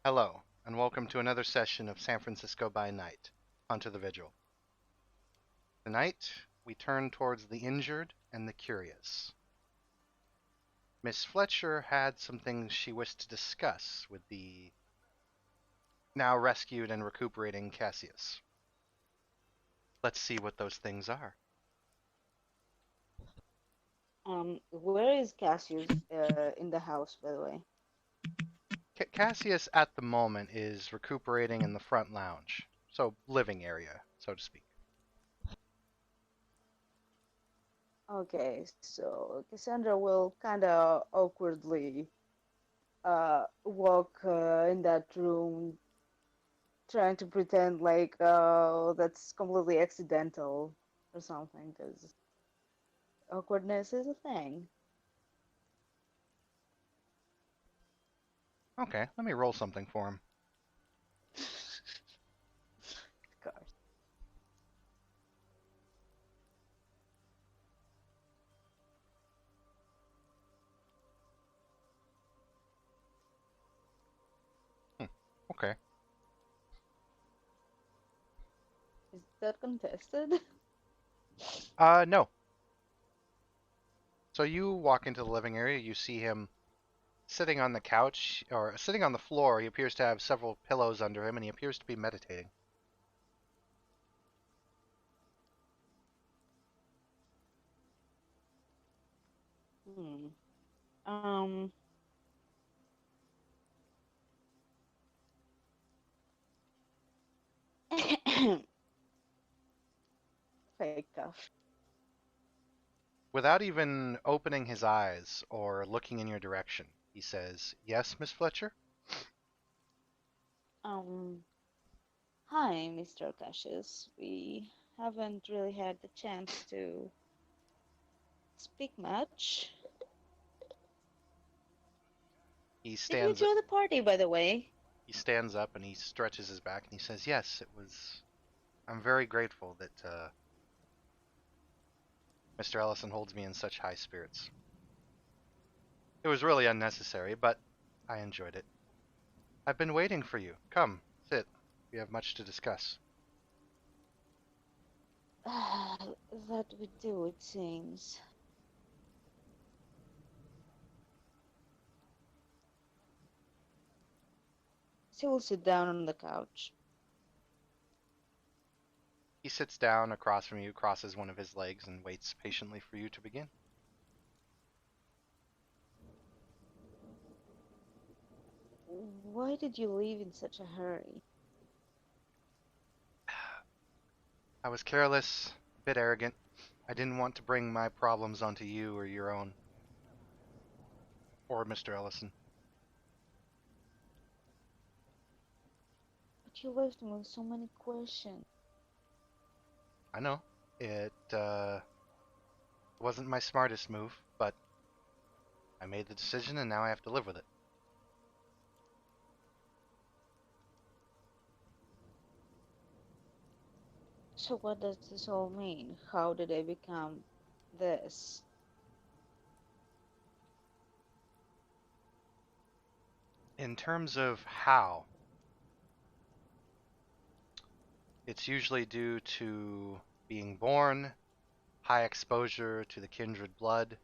Hello, and welcome to another session of San Francisco by Night, Hunter the Vigil. Tonight, we turn towards the injured and the curious. Miss Fletcher had some things she wished to discuss with the now rescued and recuperating Cassius. Let's see what those things are. Where is Cassius in the house, by the way? Cassius, at the moment, is recuperating in the front lounge, so living area, so to speak. Okay, so Cassandra will kind of awkwardly walk in that room, trying to pretend like that's completely accidental or something, because awkwardness is a thing. Okay, let me roll something for him. Of course. Hmm, okay. Is that contested? No. So you walk into the living area, you see him sitting on the couch or sitting on the floor. He appears to have several pillows under him and he appears to be meditating. Hmm. Um. Fake cough. Without even opening his eyes or looking in your direction, he says, "Yes, Miss Fletcher?" Um. Hi, Mr. Cassius. We haven't really had the chance to speak much. He Did you stands enjoy the party, by the way? he stands up and he stretches his back and he says, "Yes, it was I'm very grateful that Mr. Ellison holds me in such high spirits. It was really unnecessary, but I enjoyed it. I've been waiting for you. Come, sit. We have much to discuss." That we do, it seems. She will sit down on the couch. He sits down across from you, crosses one of his legs, and waits patiently for you to begin. Why did you leave in such a hurry? I was careless, a bit arrogant. I didn't want to bring my problems onto you or your own, or Mr. Ellison. But you left me with so many questions. I know. It wasn't my smartest move, but I made the decision and now I have to live with it. So what does this all mean? How did I become this? In terms of how, it's usually due to being born, high exposure to the kindred blood,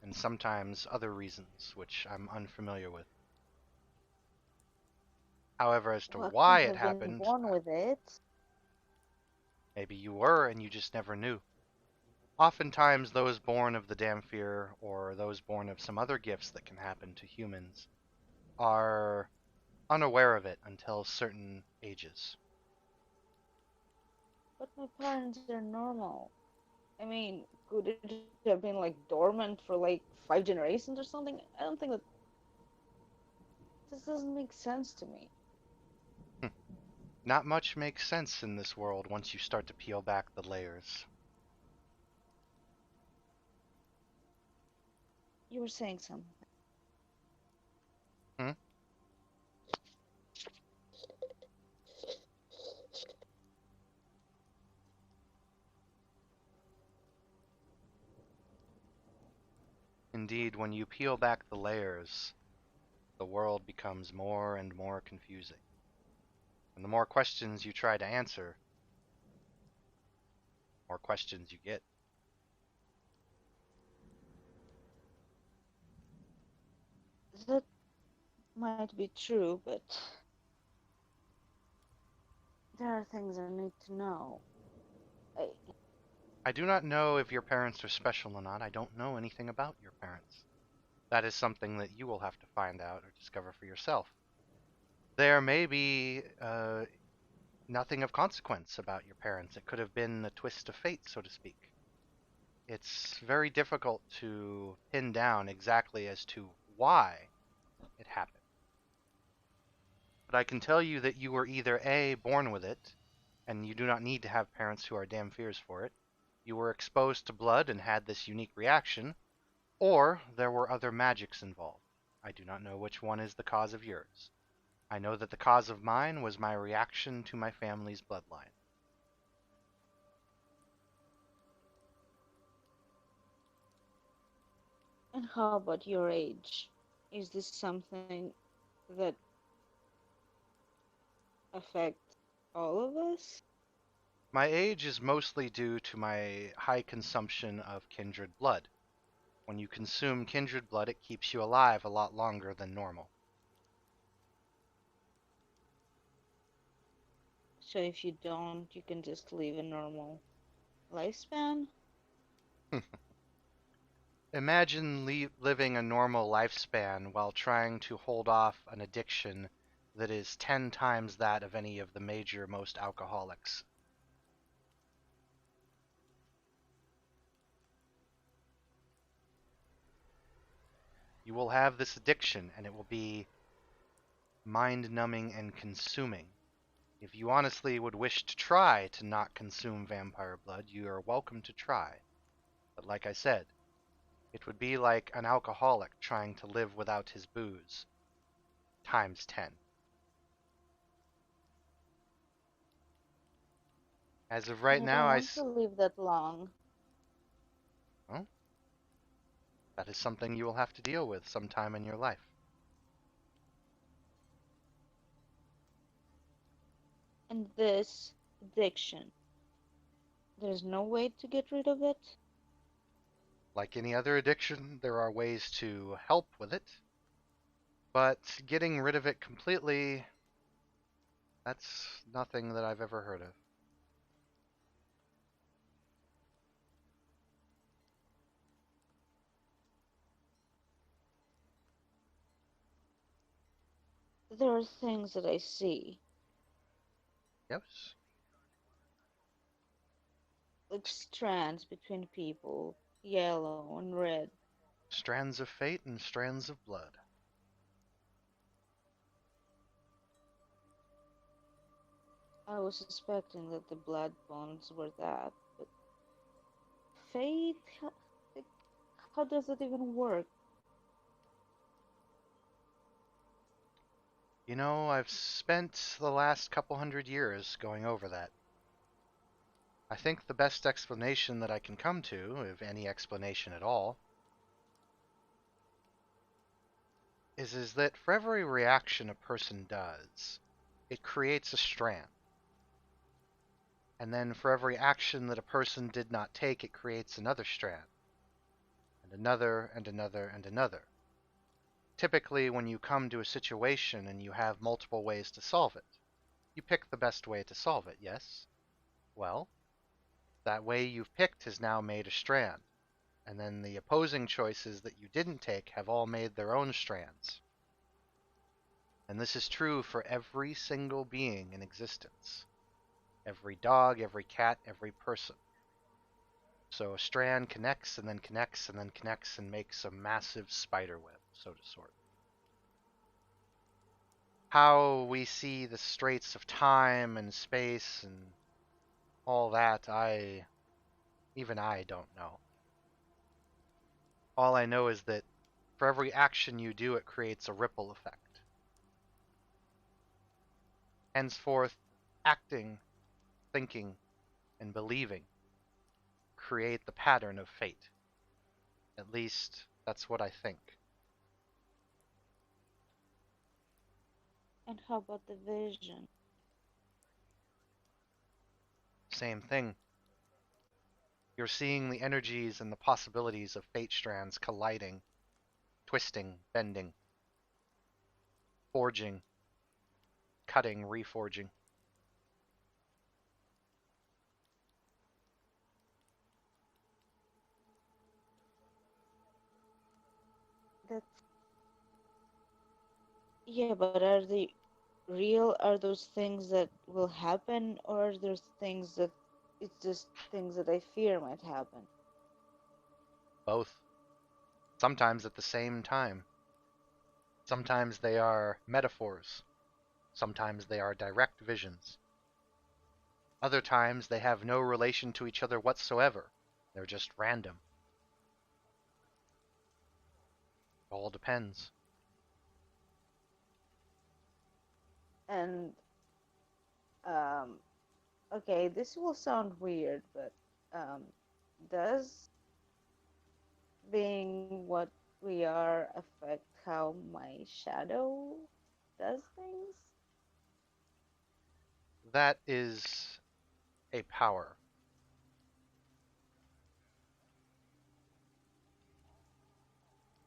and sometimes other reasons, which I'm unfamiliar with. However, as to Well, I why couldn't it have been happened, born with it. maybe you were and you just never knew. Oftentimes, those born of the Damphir or those born of some other gifts that can happen to humans are unaware of it until certain ages. But my parents are normal. I mean, could it have been like dormant for like 5 generations or something? I don't think that this doesn't make sense to me. Hm. Not much makes sense in this world once you start to peel back the layers. You were saying something. Hmm? Indeed, when you peel back the layers, the world becomes more and more confusing. And the more questions you try to answer, more questions you get. That might be true, but there are things I need to know. I, I do not know if your parents are special or not. I don't know anything about your parents. That is something that you will have to find out or discover for yourself. There may be nothing of consequence about your parents. It could have been a twist of fate, so to speak. It's very difficult to pin down exactly as to why it happened. But I can tell you that you were either A, born with it, and you do not need to have parents who are damn fears for it. You were exposed to blood and had this unique reaction, or there were other magics involved. I do not know which one is the cause of yours. I know that the cause of mine was my reaction to my family's bloodline. and how about your age? Is this something that affects all of us? My age is mostly due to my high consumption of kindred blood. When you consume kindred blood, it keeps you alive a lot longer than normal. So if you don't, you can just live a normal lifespan? Imagine living a normal lifespan while trying to hold off an addiction that is 10 times that of any of the major most alcoholics. You will have this addiction and it will be mind numbing and consuming. If you honestly would wish to try to not consume vampire blood, you are welcome to try. But like I said, it would be like an alcoholic trying to live without his booze, times 10. As of right And I now, don't want to live that long. well, that is something you will have to deal with sometime in your life. And this addiction, there's no way to get rid of it? Like any other addiction, there are ways to help with it, but getting rid of it completely, that's nothing that I've ever heard of. There are things that I see, Yes? like strands between people, yellow and red. Strands of fate and strands of blood. I was suspecting that the blood bonds were that, but fate? Like, how does it even work? You know, I've spent the last couple hundred years going over that. I think the best explanation that I can come to, if any explanation at all, is that for every reaction a person does, it creates a strand. And then for every action that a person did not take, it creates another strand, and another, and another, and another. Typically, when you come to a situation and you have multiple ways to solve it, you pick the best way to solve it, yes? Well, that way you've picked has now made a strand, and then the opposing choices that you didn't take have all made their own strands. And this is true for every single being in existence. Every dog, every cat, every person. So a strand connects and then connects and then connects and makes a massive spider web, so to sort. How we see the straits of time and space and all that, even I don't know. All I know is that for every action you do, it creates a ripple effect. Henceforth, acting, thinking, and believing create the pattern of fate. At least, that's what I think. And how about the vision? Same thing. You're seeing the energies and the possibilities of fate strands colliding, twisting, bending, forging, cutting, reforging. That's yeah, but are they real? Are those things that will happen, or are those things that it's just things that I fear might happen? Both, sometimes at the same time. Sometimes they are metaphors, sometimes they are direct visions. Other times they have no relation to each other whatsoever. They're just random. It all depends. And um, okay, this will sound weird, but um, does being what we are affect how my shadow does things? That is a power.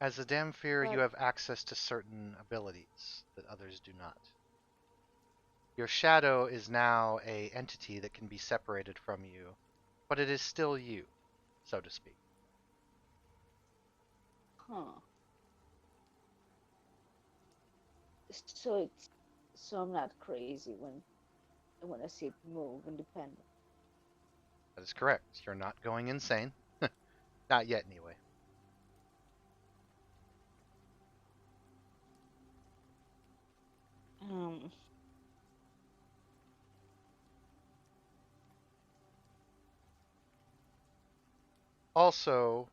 As a Damphir, you But have access to certain abilities that others do not. Your shadow is now a entity that can be separated from you, but it is still you, so to speak. huh. So it's so I'm not crazy when I see it move independent. That is correct. You're not going insane. Not yet, anyway. Um, Also,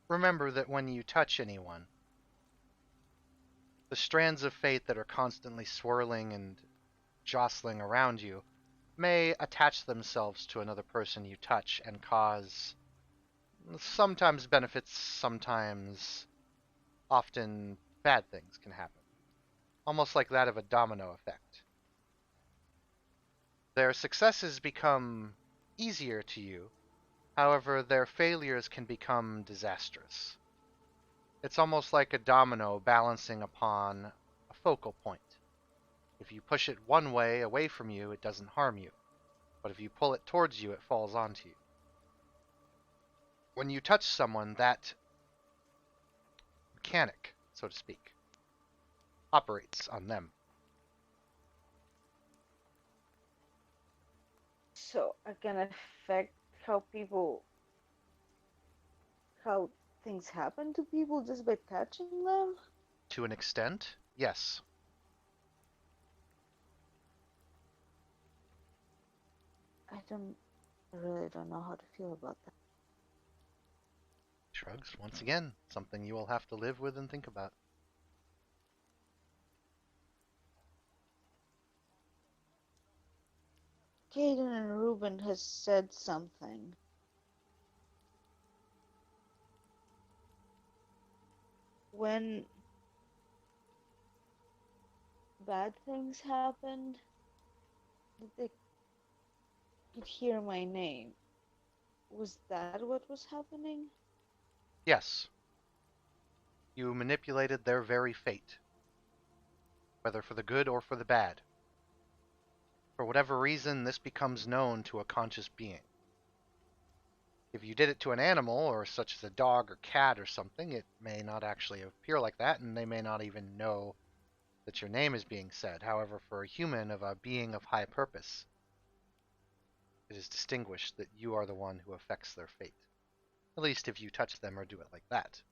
remember that when you touch anyone, the strands of fate that are constantly swirling and jostling around you may attach themselves to another person you touch and cause sometimes benefits, sometimes often bad things can happen. Almost like that of a domino effect. Their successes become easier to you, however, their failures can become disastrous. It's almost like a domino balancing upon a focal point. If you push it one way away from you, it doesn't harm you, but if you pull it towards you, it falls onto you. When you touch someone, that mechanic, so to speak, operates on them. so I can affect how people how things happen to people just by touching them. To an extent, yes. I really don't know how to feel about that. Shrugs, once again, something you will have to live with and think about. Caden and Ruben has said something. When bad things happened, they could hear my name. Was that what was happening? Yes, you manipulated their very fate, whether for the good or for the bad. For whatever reason, this becomes known to a conscious being. If you did it to an animal, or such as a dog or cat or something, it may not actually appear like that, and they may not even know that your name is being said. However, for a human of a being of high purpose, it is distinguished that you are the one who affects their fate. At least if you touch them or do it like that.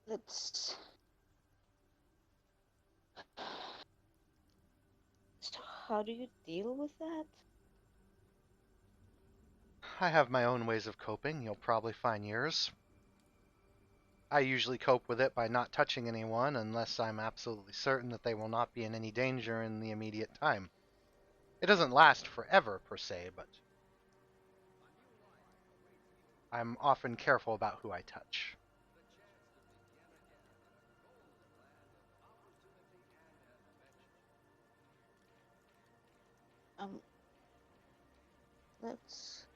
That's so. How do you deal with that? I have my own ways of coping. You'll probably find yours. I usually cope with it by not touching anyone unless I'm absolutely certain that they will not be in any danger in the immediate time. It doesn't last forever, per se, but I'm often careful about who I touch. Um, that's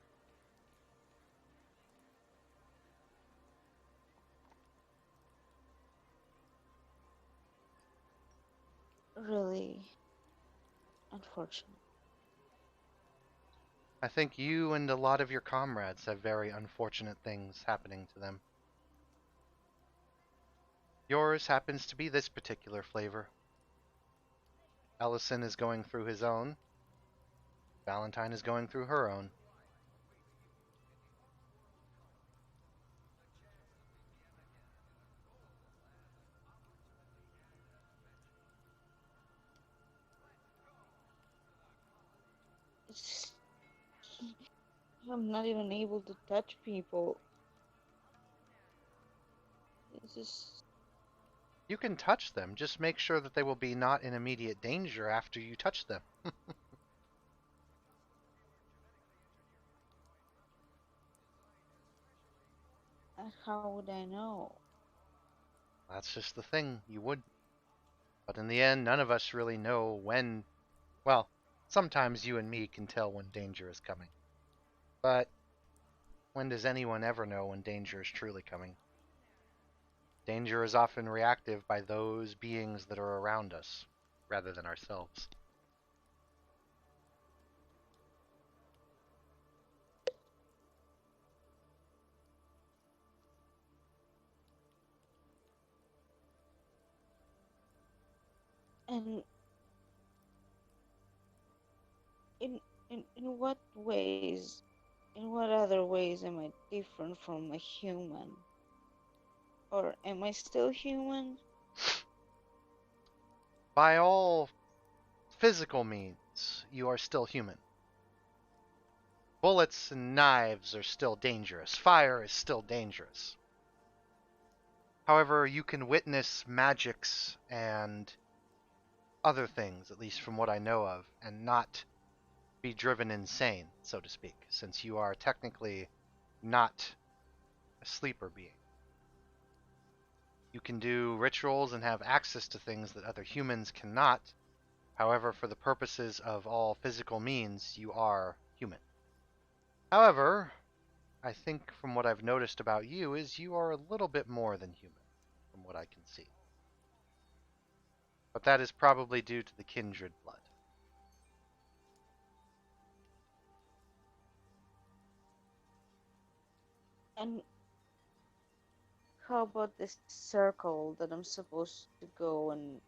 really unfortunate. I think you and a lot of your comrades have very unfortunate things happening to them. Yours happens to be this particular flavor. Ellison is going through his own. Valentine is going through her own. It's I'm not even able to touch people. It's just You can touch them, just make sure that they will be not in immediate danger after you touch them. how would I know? That's just the thing, you would. But in the end, none of us really know when. Well, sometimes you and me can tell when danger is coming. But when does anyone ever know when danger is truly coming? Danger is often reactive by those beings that are around us, rather than ourselves. And in in what ways, in what other ways am I different from a human? Or am I still human? By all physical means, you are still human. Bullets and knives are still dangerous. Fire is still dangerous. However, you can witness magics and other things, at least from what I know of, and not be driven insane, so to speak, since you are technically not a sleeper being. You can do rituals and have access to things that other humans cannot. However, for the purposes of all physical means, you are human. However, I think from what I've noticed about you is you are a little bit more than human, from what I can see. But that is probably due to the kindred blood. And how about this circle that I'm supposed to go and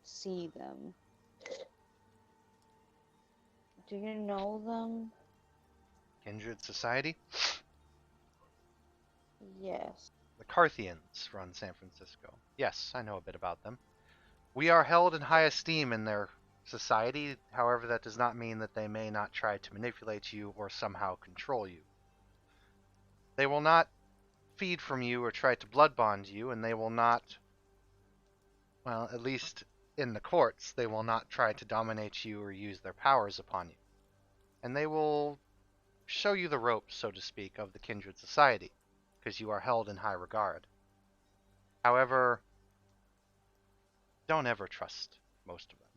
see them? Do you know them? Kindred society? Yes. The Carthians run San Francisco. Yes, I know a bit about them. We are held in high esteem in their society. However, that does not mean that they may not try to manipulate you or somehow control you. They will not feed from you or try to blood bond you, and they will not, well, at least in the courts, they will not try to dominate you or use their powers upon you. And they will show you the ropes, so to speak, of the kindred society, because you are held in high regard. However, don't ever trust most of them.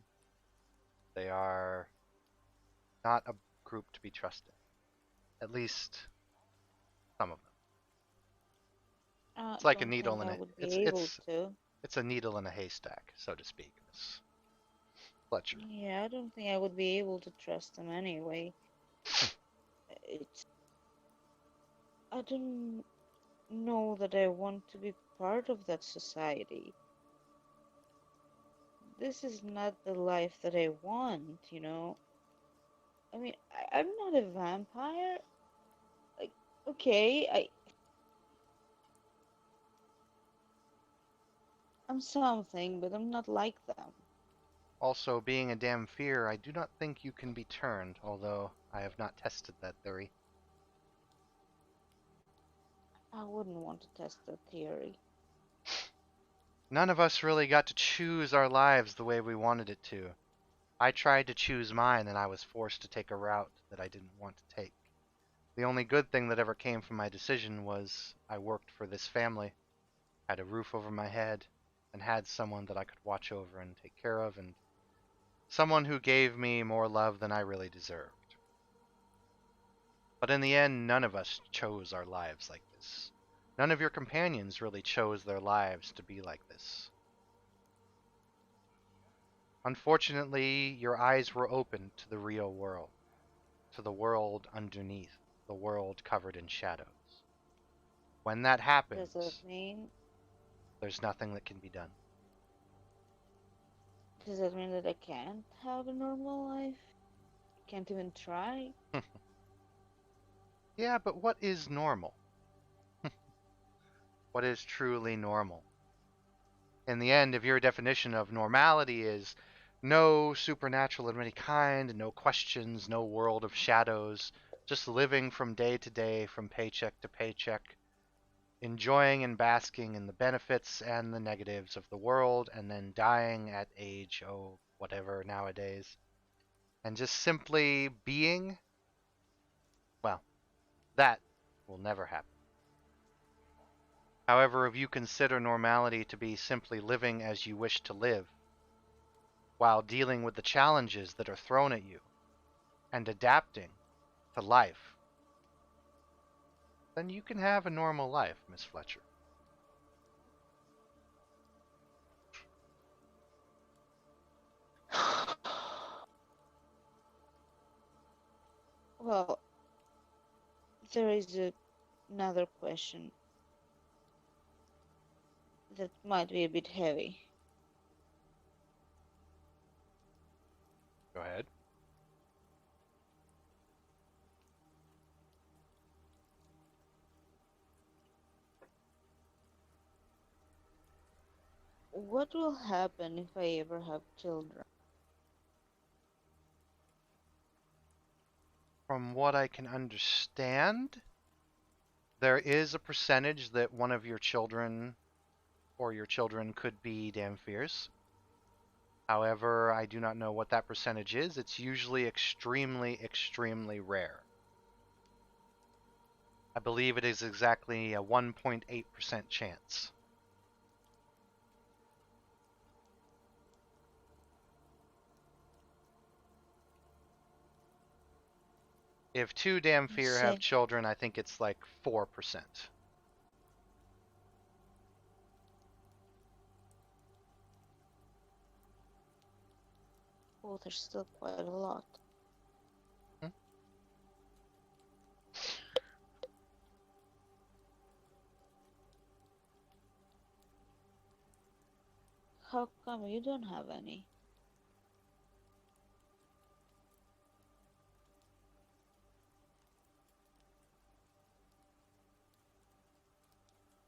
They are not a group to be trusted. At least some of them. I It's like a don't needle think in I a would it's be able it's to. it's a needle in a haystack, so to speak, Miss Fletcher. Yeah, I don't think I would be able to trust them anyway. It's I don't know that I want to be part of that society. This is not the life that I want, you know? I mean, I'm not a vampire. Like, okay, I'm something, but I'm not like them. Also, being a damn fear, I do not think you can be turned, although I have not tested that theory. I wouldn't want to test that theory. None of us really got to choose our lives the way we wanted it to. I tried to choose mine and I was forced to take a route that I didn't want to take. The only good thing that ever came from my decision was I worked for this family, had a roof over my head, and had someone that I could watch over and take care of, and someone who gave me more love than I really deserved. But in the end, none of us chose our lives like this. None of your companions really chose their lives to be like this. Unfortunately, your eyes were opened to the real world, to the world underneath, the world covered in shadows. When that Does that happens, mean there's nothing that can be done. does that mean that I can't have a normal life? Can't even try? Yeah, but what is normal? What is truly normal? In the end, if your definition of normality is no supernatural of any kind, no questions, no world of shadows, just living from day to day, from paycheck to paycheck, enjoying and basking in the benefits and the negatives of the world, and then dying at age, oh, whatever nowadays, and just simply being, well, that will never happen. However, if you consider normality to be simply living as you wish to live, while dealing with the challenges that are thrown at you and adapting to life, then you can have a normal life, Miss Fletcher. Well, there is another question that might be a bit heavy. Go ahead. What will happen if I ever have children? From what I can understand, there is a percentage that one of your children or your children could be Dampirs. However, I do not know what that percentage is. It's usually extremely, extremely rare. I believe it is exactly a 1.8% chance. If two I Damphir have see. children, I think it's like 4%. Oh, there's still quite a lot. Hmm? How come you don't have any?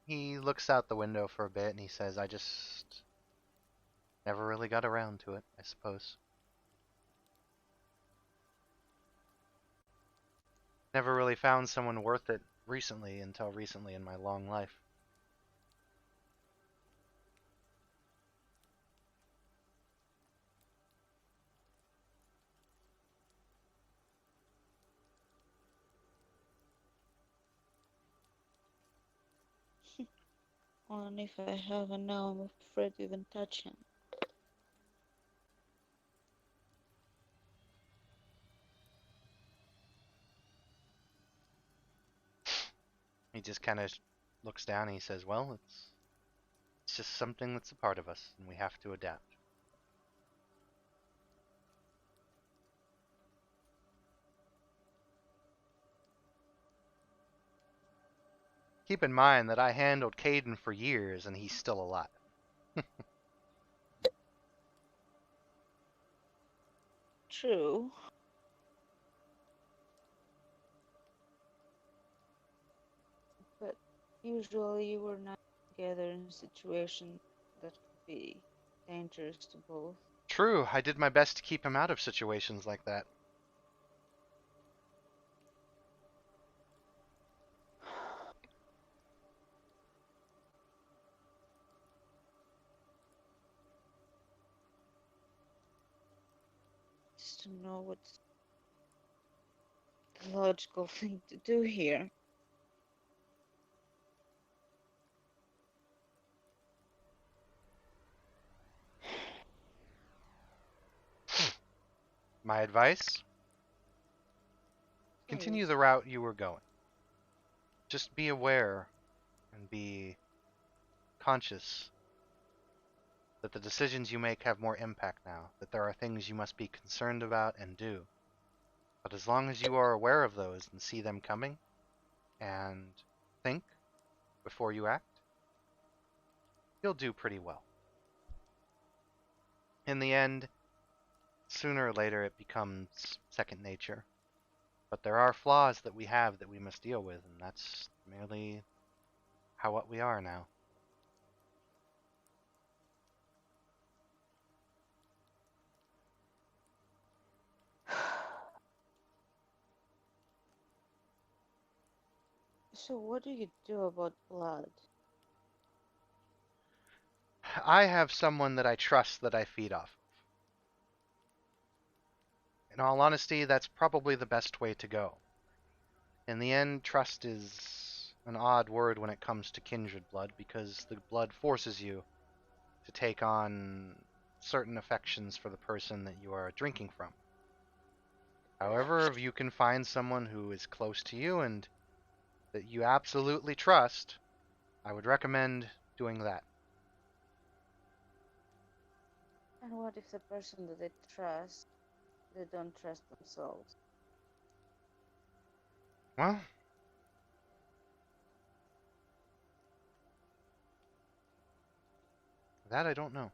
He looks out the window for a bit and he says, I just never really got around to it, I suppose. Never really found someone worth it recently until recently in my long life. And if I have one now, I'm afraid to even touch him. He just kind of looks down and he says, well, it's just something that's a part of us and we have to adapt. Keep in mind that I handled Caden for years and he's still alive. True. But usually we're not together in situations that could be dangerous to both. True, I did my best to keep him out of situations like that. to know what's the logical thing to do here. My advice? Continue Please. the route you were going. Just be aware and be conscious that the decisions you make have more impact now, that there are things you must be concerned about and do. But as long as you are aware of those and see them coming and think before you act, you'll do pretty well. In the end, sooner or later it becomes second nature. But there are flaws that we have that we must deal with, and that's merely how what we are now. So what do you do about blood? I have someone that I trust that I feed off. In all honesty, that's probably the best way to go. In the end, trust is an odd word when it comes to kindred blood because the blood forces you to take on certain affections for the person that you are drinking from. However, if you can find someone who is close to you and that you absolutely trust, I would recommend doing that. And what if the person that they trust, they don't trust themselves? Well, that I don't know.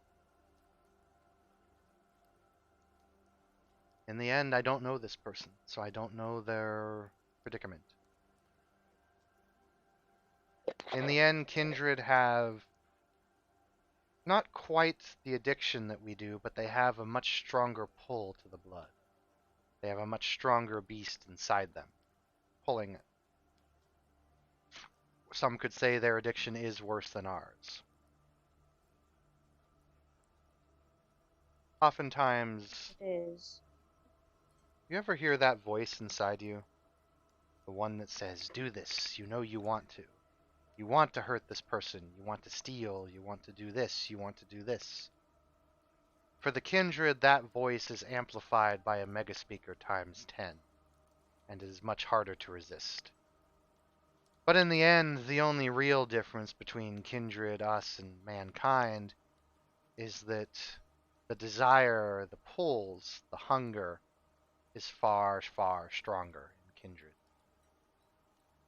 In the end, I don't know this person, so I don't know their predicament. In the end, kindred have not quite the addiction that we do, but they have a much stronger pull to the blood. They have a much stronger beast inside them, pulling it. Some could say their addiction is worse than ours. Oftentimes, It is. you ever hear that voice inside you? The one that says, do this, you know you want to. You want to hurt this person, you want to steal, you want to do this, you want to do this. For the kindred, that voice is amplified by a mega speaker times 10, and is much harder to resist. But in the end, the only real difference between kindred, us, and mankind is that the desire, the pulls, the hunger is far, far stronger in kindred.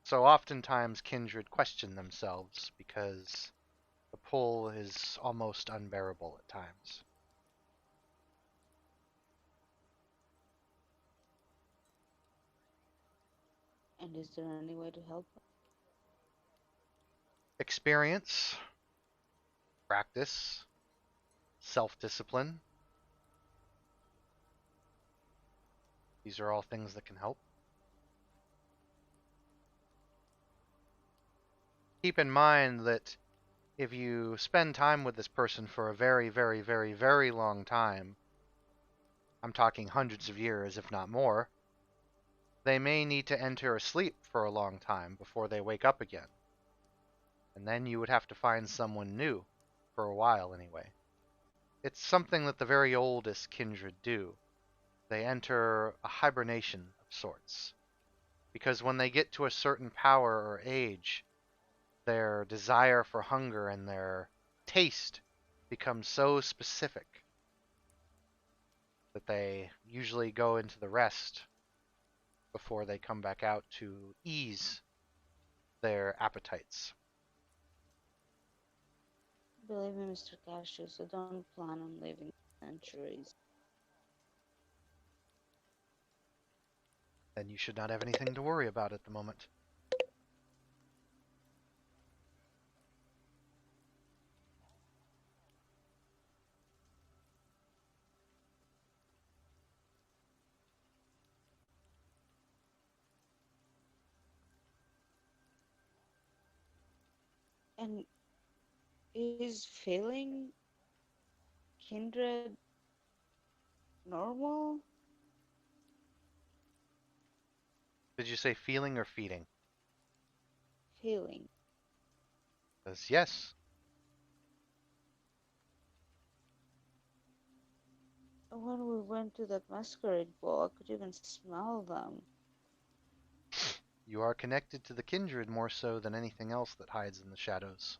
So oftentimes kindred question themselves because the pull is almost unbearable at times. And is there any way to help them? Experience, practice, self-discipline, these are all things that can help. Keep in mind that if you spend time with this person for a very, very, very, very long time, I'm talking hundreds of years, if not more, they may need to enter a sleep for a long time before they wake up again. And then you would have to find someone new, for a while anyway. It's something that the very oldest kindred do. They enter a hibernation of sorts. Because when they get to a certain power or age, their desire for hunger and their taste becomes so specific that they usually go into the rest before they come back out to ease their appetites. Believe me, Mr. Cassius, I don't plan on living centuries. Then you should not have anything to worry about at the moment. And is feeling kindred normal? Did you say feeling or feeding? Feeling. Says yes. When we went to that masquerade ball, I could even smell them. You are connected to the kindred more so than anything else that hides in the shadows.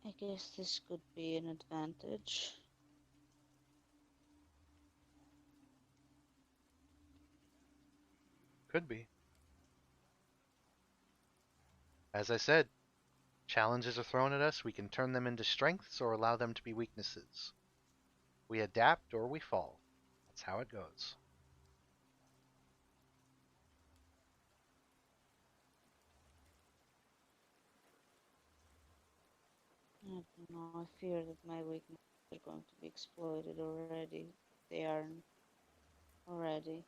I guess this could be an advantage. Could be. As I said, challenges are thrown at us. We can turn them into strengths or allow them to be weaknesses. We adapt or we fall. That's how it goes. I don't know. I fear that my weaknesses are going to be exploited already. They aren't already.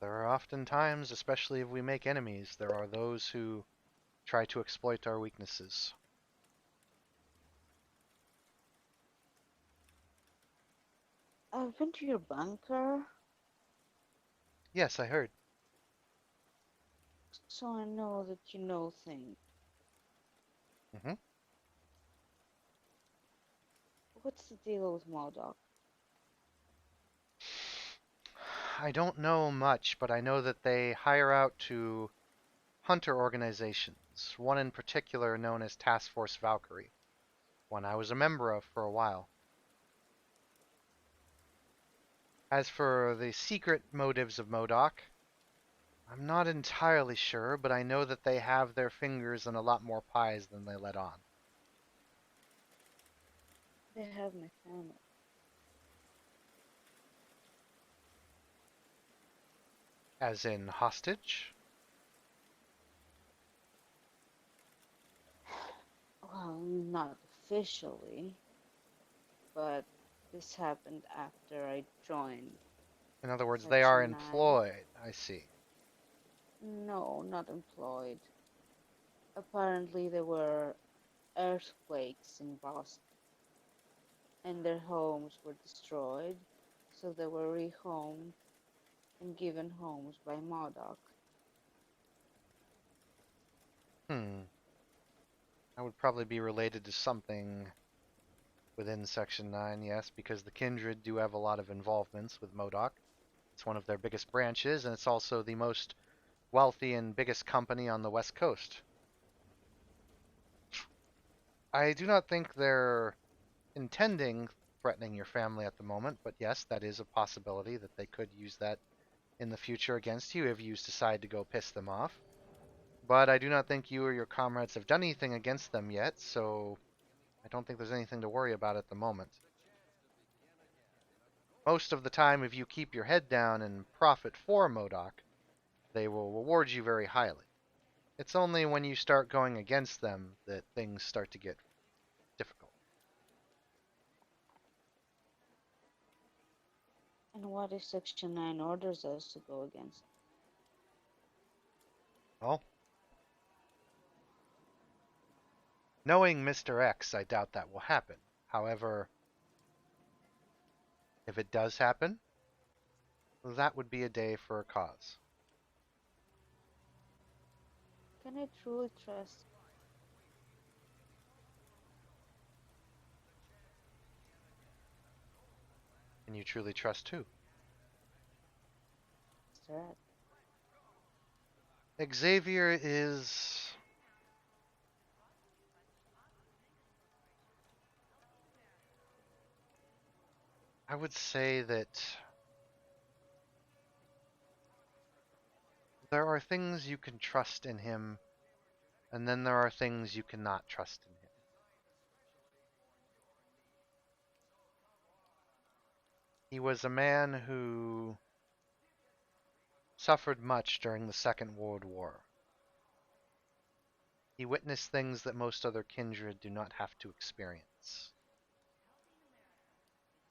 There are often times, especially if we make enemies, there are those who try to exploit our weaknesses. I've been to your bunker, Yes, I heard. so I know that you know things. Hmm. What's the deal with Modoc? I don't know much, but I know that they hire out to hunter organizations, one in particular known as Task Force Valkyrie, one I was a member of for a while. As for the secret motives of Modoc, I'm not entirely sure, but I know that they have their fingers in a lot more pies than they let on. They have my family. As in hostage? Well, not officially, but this happened after I joined In other words, they are Section 9. employed. I see. No, not employed. Apparently, there were earthquakes in Boston, and their homes were destroyed, so they were rehomed and given homes by Modoc. Hmm. That would probably be related to something within Section 9, yes, because the Kindred do have a lot of involvements with Modoc. It's one of their biggest branches, and it's also the most wealthy and biggest company on the West Coast. I do not think they're intending threatening your family at the moment, but yes, that is a possibility that they could use that in the future against you if you decide to go piss them off. But I do not think you or your comrades have done anything against them yet, so I don't think there's anything to worry about at the moment. Most of the time, if you keep your head down and profit for Modoc, they will reward you very highly. It's only when you start going against them that things start to get difficult. And what if Section 9 orders us to go against? Well, knowing Mr. X, I doubt that will happen. However, if it does happen, that would be a day for a cause. Can I truly trust And you truly trust who? Mr. X? Xavier is, I would say that there are things you can trust in him, and then there are things you cannot trust in him. He was a man who suffered much during the Second World War. He witnessed things that most other kindred do not have to experience.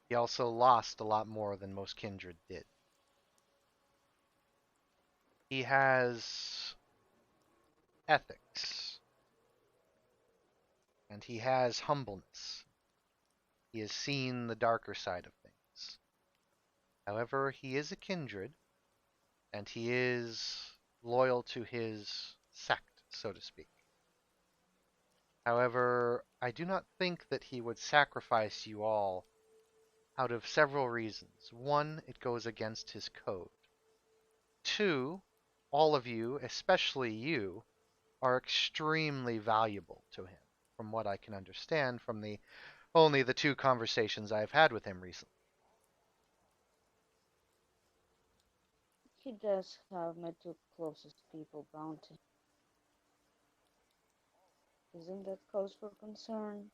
He also lost a lot more than most kindred did. He has ethics. and he has humbleness. He has seen the darker side of things. However, he is a kindred, and he is loyal to his sect, so to speak. However, I do not think that he would sacrifice you all out of several reasons. One, it goes against his code. Two, all of you, especially you, are extremely valuable to him, from what I can understand from the only the two conversations I've had with him recently. He does have my two closest people bound to him. Isn't that cause for concern?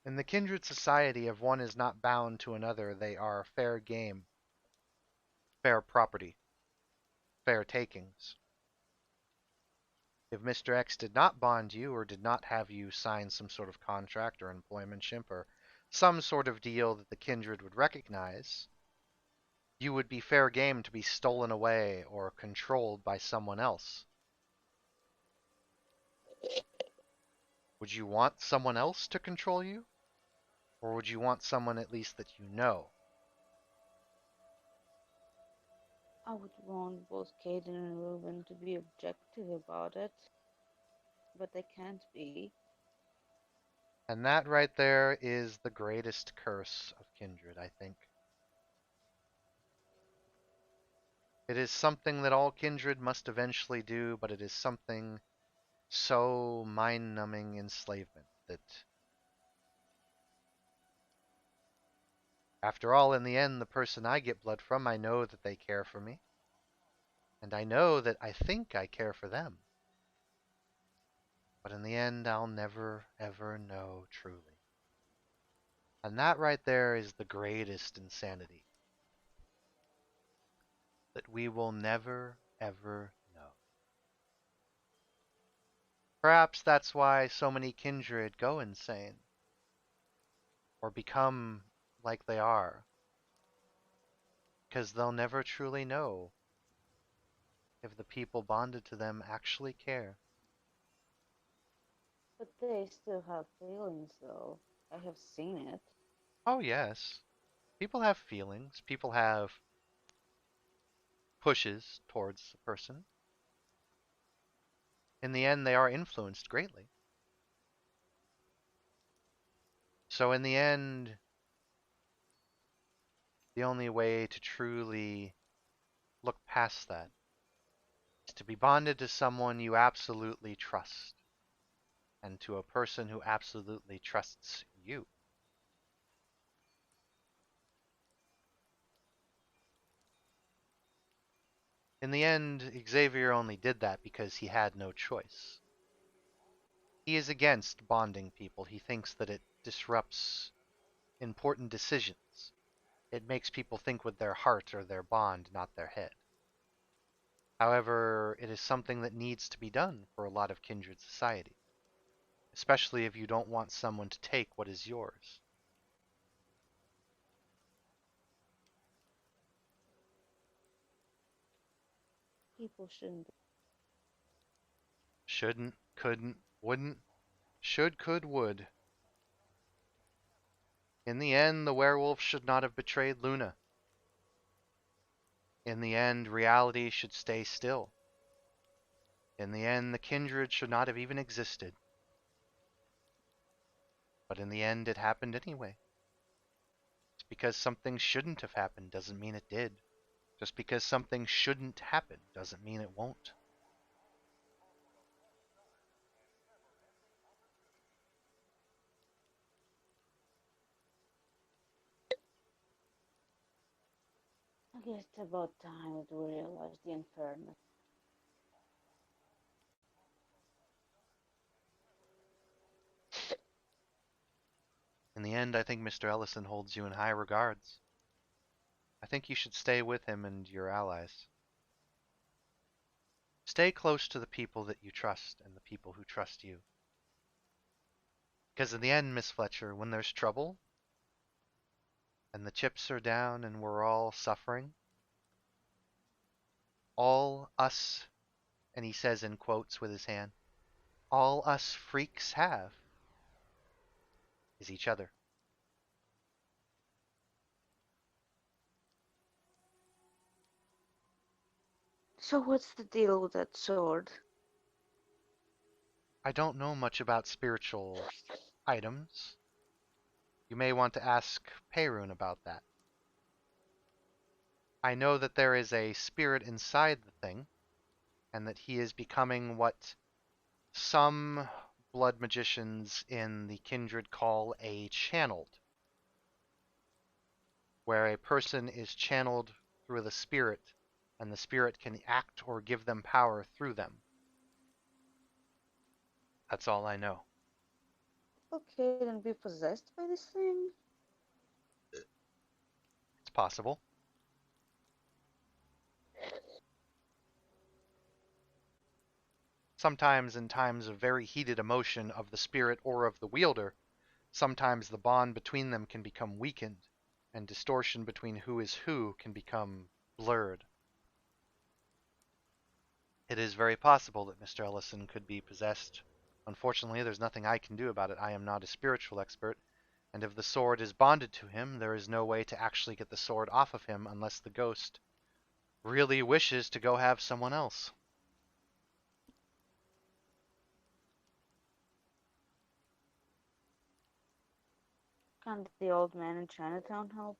In the kindred society, if one is not bound to another, they are fair game, fair property, fair takings. If Mr. X did not bond you or did not have you sign some sort of contract or employmentship or some sort of deal that the kindred would recognize, you would be fair game to be stolen away or controlled by someone else. Would you want someone else to control you? Or would you want someone at least that you know? I would want both Caden and Ruben to be objective about it, but they can't be. And that right there is the greatest curse of kindred, I think. It is something that all kindred must eventually do, but it is something so mind-numbing enslavement that, after all, in the end, the person I get blood from, I know that they care for me. And I know that I think I care for them. But in the end, I'll never, ever know truly. And that right there is the greatest insanity. That we will never, ever know. Perhaps that's why so many kindred go insane. Or become like they are. Because they'll never truly know if the people bonded to them actually care. But they still have feelings, though. I have seen it. Oh, yes. People have feelings. People have pushes towards a person. In the end, they are influenced greatly. So in the end, the only way to truly look past that is to be bonded to someone you absolutely trust and to a person who absolutely trusts you. In the end, Xavier only did that because he had no choice. He is against bonding people. He thinks that it disrupts important decisions. It makes people think with their heart or their bond, not their head. However, it is something that needs to be done for a lot of kindred society, especially if you don't want someone to take what is yours. People shouldn't. Shouldn't, couldn't, wouldn't, should, could, would. In the end, the werewolf should not have betrayed Luna. In the end, reality should stay still. In the end, the kindred should not have even existed. But in the end, it happened anyway. Just because something shouldn't have happened doesn't mean it did. Just because something shouldn't happen doesn't mean it won't. I guess it's about time that we realize the unfairness. In the end, I think Mr. Ellison holds you in high regards. I think you should stay with him and your allies. Stay close to the people that you trust and the people who trust you. Because in the end, Miss Fletcher, when there's trouble and the chips are down and we're all suffering, all us, and he says in quotes with his hand, all us freaks have is each other. So what's the deal with that sword? I don't know much about spiritual items. You may want to ask Perun about that. I know that there is a spirit inside the thing, and that he is becoming what some blood magicians in the kindred call a channeled, where a person is channeled through the spirit, and the spirit can act or give them power through them. That's all I know. Okay, then be possessed by this thing? It's possible. Sometimes, in times of very heated emotion of the spirit or of the wielder, sometimes the bond between them can become weakened, and distortion between who is who can become blurred. It is very possible that Mr. Ellison could be possessed. Unfortunately, there's nothing I can do about it. I am not a spiritual expert, and if the sword is bonded to him, there is no way to actually get the sword off of him unless the ghost really wishes to go have someone else. Can't the old man in Chinatown help?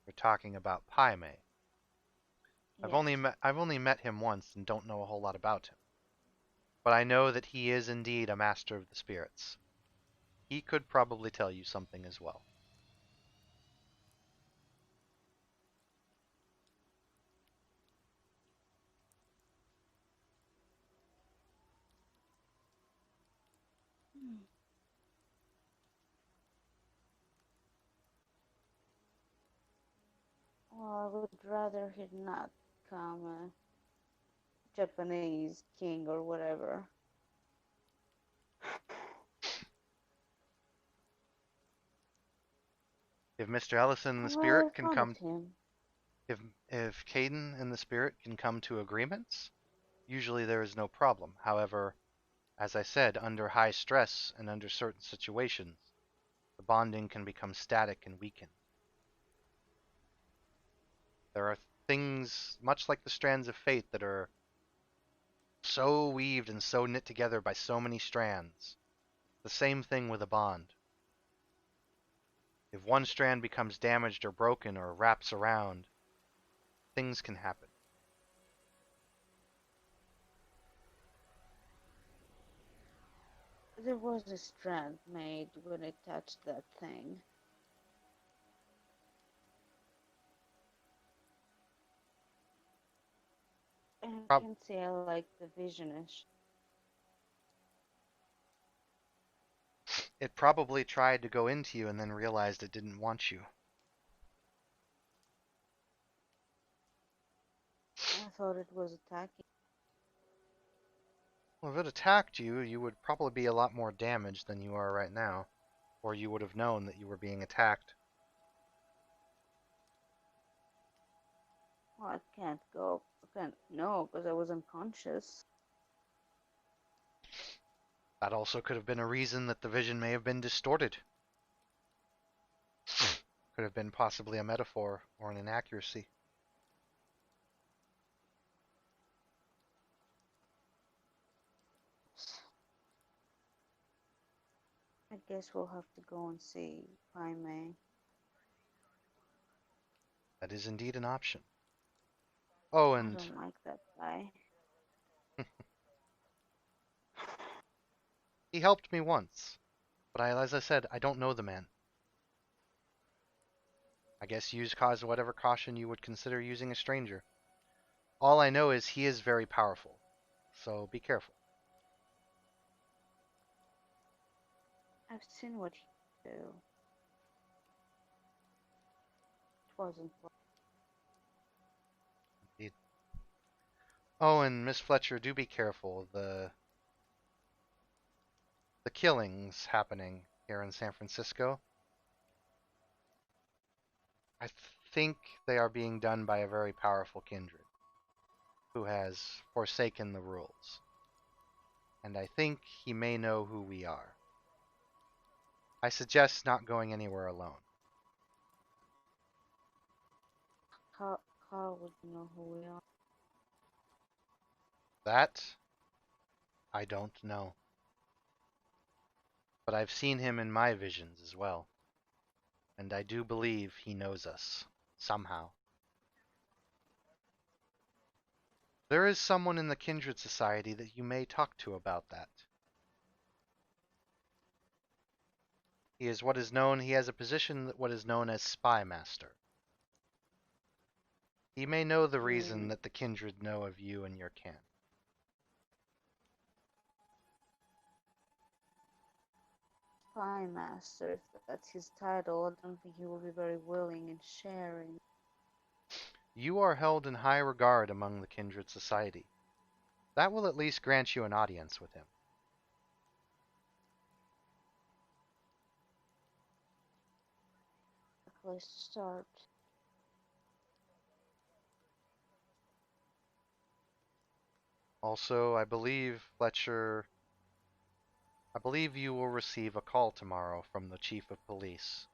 We're talking about Pai Mei. Yes. I've only met him once and don't know a whole lot about him. But I know that he is indeed a master of the spirits. He could probably tell you something as well. Hmm. Well, I would rather he'd not become a Japanese king or whatever. If Mr. Ellison and the I'm rather spirit can fond of come him. if Caden and the spirit can come to agreements, usually there is no problem. However, as I said, under high stress and under certain situations, the bonding can become static and weakened. There are things, much like the strands of fate, that are so weaved and so knit together by so many strands. The same thing with a bond. If one strand becomes damaged or broken or wraps around, things can happen. There was a strand made when I touched that thing. And I Prob- can say I like the visionish. it probably tried to go into you and then realized it didn't want you. I thought it was attacking. Well, if it attacked you, you would probably be a lot more damaged than you are right now, or you would have known that you were being attacked. Well, I can't go. I can't know because I was unconscious. That also could have been a reason that the vision may have been distorted. Could have been possibly a metaphor or an inaccuracy. I guess we'll have to go and see Pai Mei. That is indeed an option. Oh, I and don't like that guy. he helped me once, but as I said, I don't know the man. I guess use cause whatever caution you would consider using a stranger. All I know is he is very powerful, so be careful. I've seen what he do. It wasn't Indeed. Oh, and Miss Fletcher, do be careful. The killings happening here in San Francisco, I think they are being done by a very powerful kindred. who has forsaken the rules, and I think he may know who we are. I suggest not going anywhere alone. How how would you know who we are? That I don't know, but I've seen him in my visions as well, and I do believe he knows us, somehow. There is someone in the Kindred Society that you may talk to about that. He has a position that what is known as Spy Master. He may know the reason Hmm. that the Kindred know of you and your kin. Spy Master, if that's his title, I don't think he will be very willing in sharing. You are held in high regard among the Kindred Society. That will at least grant you an audience with him. A place to start. Also, I believe you will receive a call tomorrow from the Chief of Police,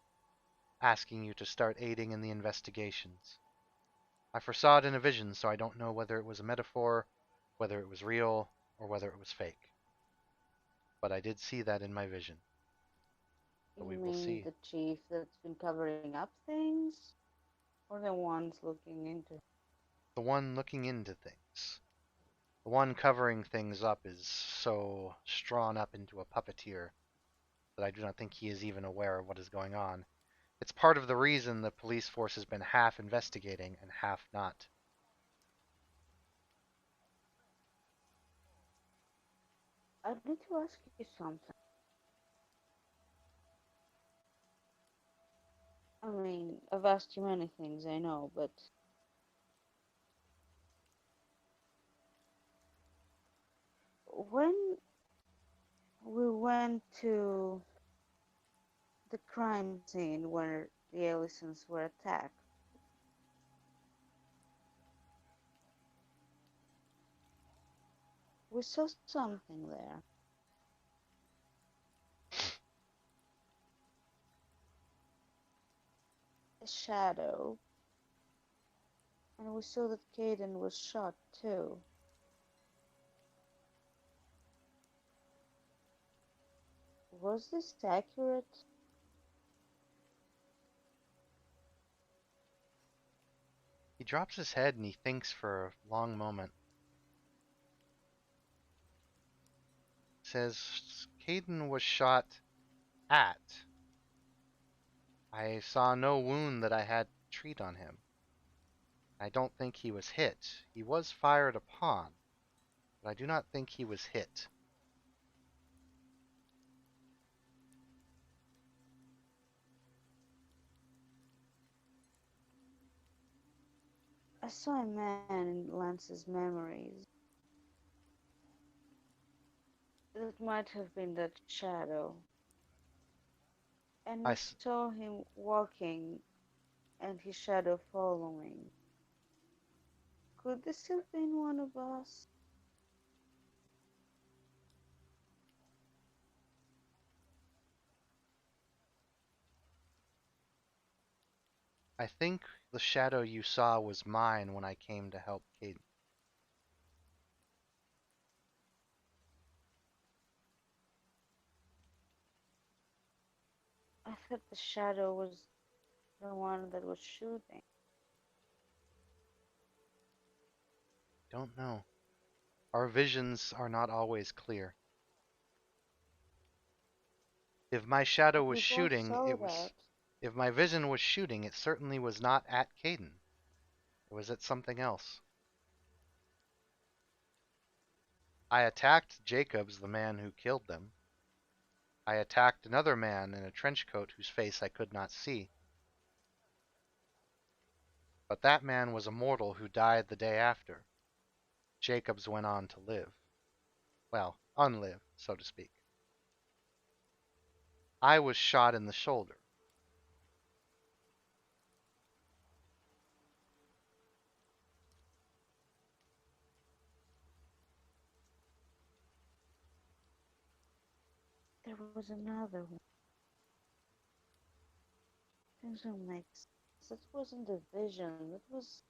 asking you to start aiding in the investigations. I foresaw it in a vision, so I don't know whether it was a metaphor, whether it was real, or whether it was fake. But I did see that in my vision. So You we will mean see. the chief that's been covering up things? Or the ones looking into? The one looking into things. The one covering things up is so strawn up into a puppeteer that I do not think he is even aware of what is going on. It's part of the reason the police force has been half investigating and half not. I need to ask you something. I mean, I've asked you many things, I know, but when we went to the crime scene where the Ellisons were attacked, we saw something there. A shadow. And we saw that Caden was shot too. Was this accurate? He drops his head and he thinks for a long moment. Says Caden was shot at. I saw no wound that I had to treat on him. I don't think he was hit. He was fired upon, but I do not think he was hit. I saw a man in Lance's memories. That might have been that shadow. And I, we s- saw him walking and his shadow following. Could this have been one of us? I think the shadow you saw was mine when I came to help Caden. I thought the shadow was the one that was shooting. Don't know. Our visions are not always clear. If my shadow But was we both shooting, saw that. if my vision was shooting, it certainly was not at Caden. It was at something else. I attacked Jacobs, the man who killed them. I attacked another man in a trench coat whose face I could not see. But that man was a mortal who died the day after. Jacobs went on to live. Well, unlive, so to speak. I was shot in the shoulder. there was another one. Things don't make sense. That wasn't a vision. That was.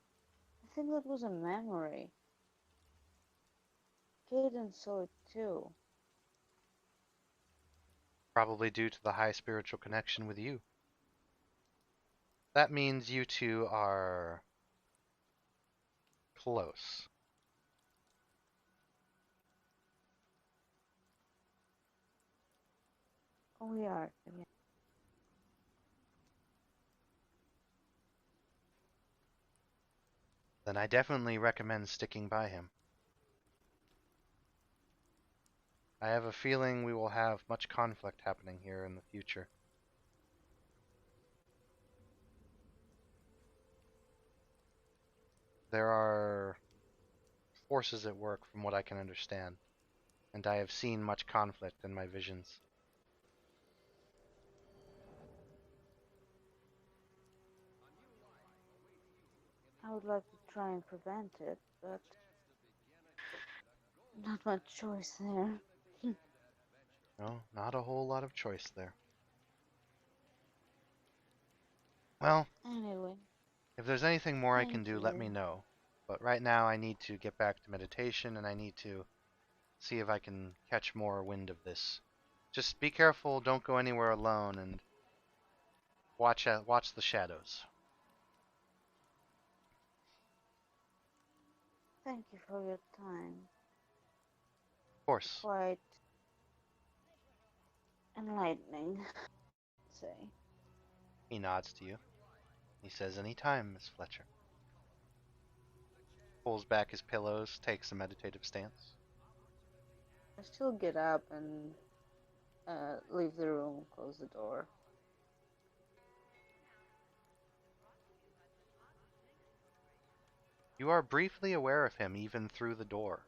I think that was a memory. Caden saw it too. Probably due to the high spiritual connection with you. That means you two are close. Oh, we are. Yeah. Then I definitely recommend sticking by him. I have a feeling we will have much conflict happening here in the future. There are forces at work from what I can understand, and I have seen much conflict in my visions. I would like to try and prevent it, but not much choice there. No, not a whole lot of choice there. Well, Anyway, if there's anything more I can thank do, let me you. know. But right now I need to get back to meditation and I need to see if I can catch more wind of this. Just be careful, don't go anywhere alone, and watch the shadows. Thank you for your time. Of course. Quite enlightening, I'd say. He nods to you. He says, "Anytime, Miss Fletcher." Pulls back his pillows, takes a meditative stance. I still get up and leave the room, close the door. You are briefly aware of him even through the door.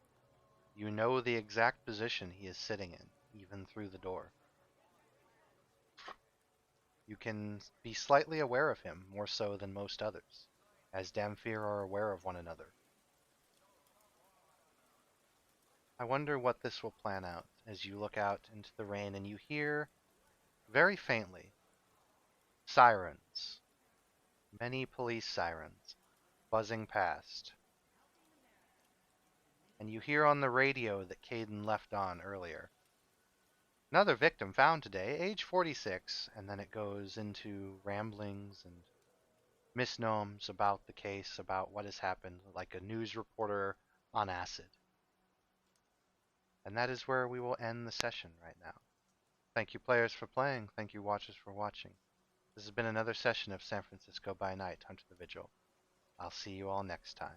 You know the exact position he is sitting in, even through the door. You can be slightly aware of him, more so than most others, as Damphir are aware of one another. I wonder what this will plan out as you look out into the rain and you hear, very faintly, sirens. Many police sirens buzzing past. And you hear on the radio that Caden left on earlier. Another victim found today, age 46, and then it goes into ramblings and misnomers about the case, about what has happened, like a news reporter on acid. And that is where we will end the session right now. Thank you players for playing, thank you watchers for watching. This has been another session of San Francisco by Night, Hunt the Vigil. I'll see you all next time.